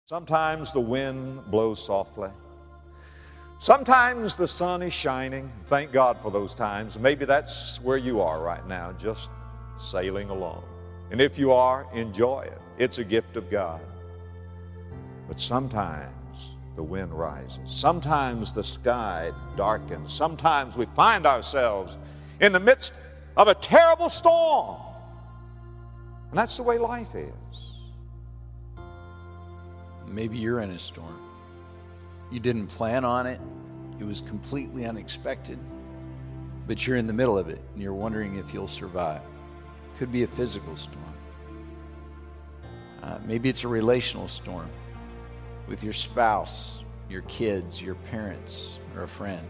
Sometimes the wind blows softly. Sometimes the sun is shining. Thank God for those times. Maybe that's where you are right now, just sailing along. And if you are, enjoy it. It's a gift of God. But sometimes the wind rises. Sometimes the sky darkens. Sometimes we find ourselves in the midst of a terrible storm. And that's the way life is. Maybe you're in a storm. You didn't plan on it. It was completely unexpected. But you're in the middle of it, and you're wondering if you'll survive. Could be a physical storm. Maybe it's a relational storm with your spouse, your kids, your parents, or a friend.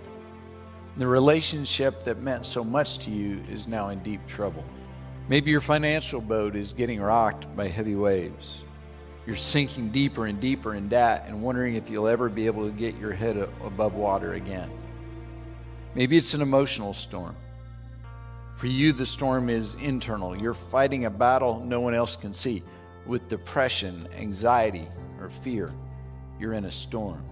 The relationship that meant so much to you is now in deep trouble. Maybe your financial boat is getting rocked by heavy waves. You're sinking deeper and deeper in debt and wondering if you'll ever be able to get your head above water again. Maybe it's an emotional storm. For you, the storm is internal. You're fighting a battle no one else can see. With depression, anxiety, or fear, you're in a storm.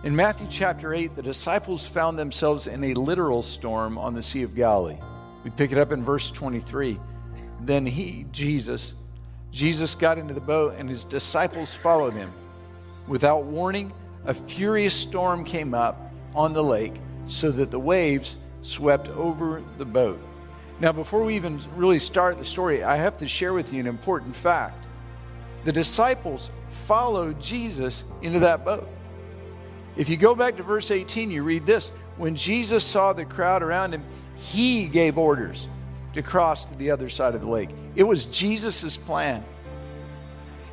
In Matthew chapter 8, the disciples found themselves in a literal storm on the Sea of Galilee. We pick it up in verse 23. Then Jesus got into the boat and his disciples followed him. Without warning, a furious storm came up on the lake so that the waves swept over the boat. Now, before we even really start the story, I have to share with you an important fact. The disciples followed Jesus into that boat. If you go back to verse 18, you read this. When Jesus saw the crowd around him, he gave orders to cross to the other side of the lake. It was Jesus' plan.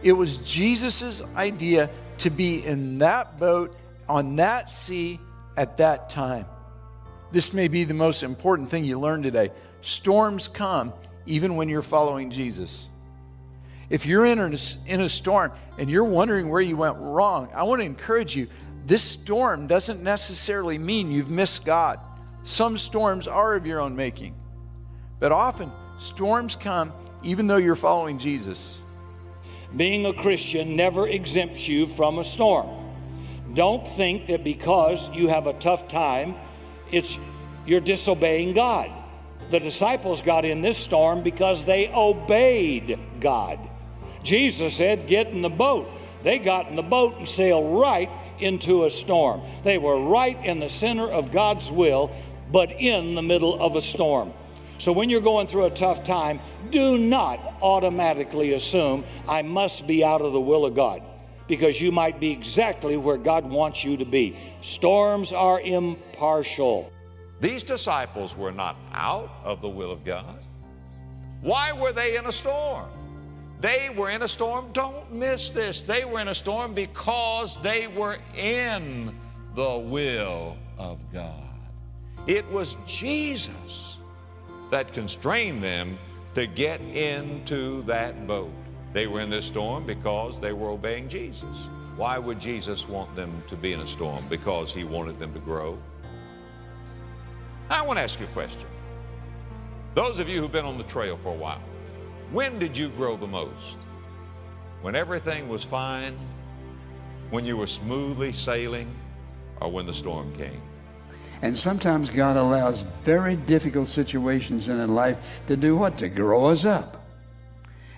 It was Jesus' idea to be in that boat, on that sea, at that time. This may be the most important thing you learn today. Storms come even when you're following Jesus. If you're in a storm and you're wondering where you went wrong, I want to encourage you, this storm doesn't necessarily mean you've missed God. Some storms are of your own making. But often, storms come even though you're following Jesus. Being a Christian never exempts you from a storm. Don't think that because you have a tough time, you're disobeying God. The disciples got in this storm because they obeyed God. Jesus said, get in the boat. They got in the boat and sailed right into a storm. They were right in the center of God's will, but in the middle of a storm. So when you're going through a tough time, do not automatically assume I must be out of the will of God, because you might be exactly where God wants you to be. Storms are impartial. These disciples were not out of the will of God. Why were they in a storm? They were in a storm, don't miss this, they were in a storm because they were in the will of God. It was Jesus that constrained them to get into that boat. They were in this storm because they were obeying Jesus. Why would Jesus want them to be in a storm? Because he wanted them to grow. I want to ask you a question. Those of you who've been on the trail for a while, when did you grow the most? When everything was fine? When you were smoothly sailing? Or when the storm came? And sometimes God allows very difficult situations in life to do what? To grow us up.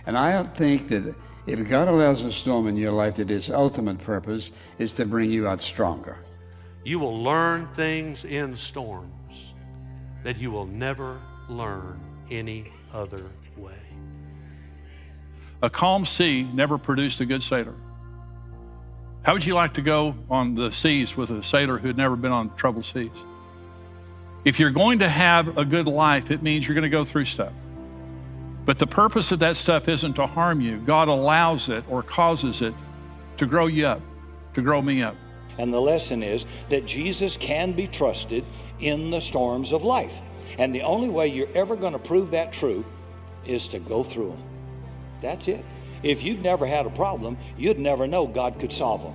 And I think that if God allows a storm in your life, that its ultimate purpose is to bring you out stronger. You will learn things in storms that you will never learn any other way. A calm sea never produced a good sailor. How would you like to go on the seas with a sailor who had never been on troubled seas? If you're going to have a good life, it means you're going to go through stuff. But the purpose of that stuff isn't to harm you. God allows it or causes it to grow you up, to grow me up. And the lesson is that Jesus can be trusted in the storms of life. And the only way you're ever going to prove that true is to go through them. That's it. If you'd never had a problem, you'd never know God could solve them.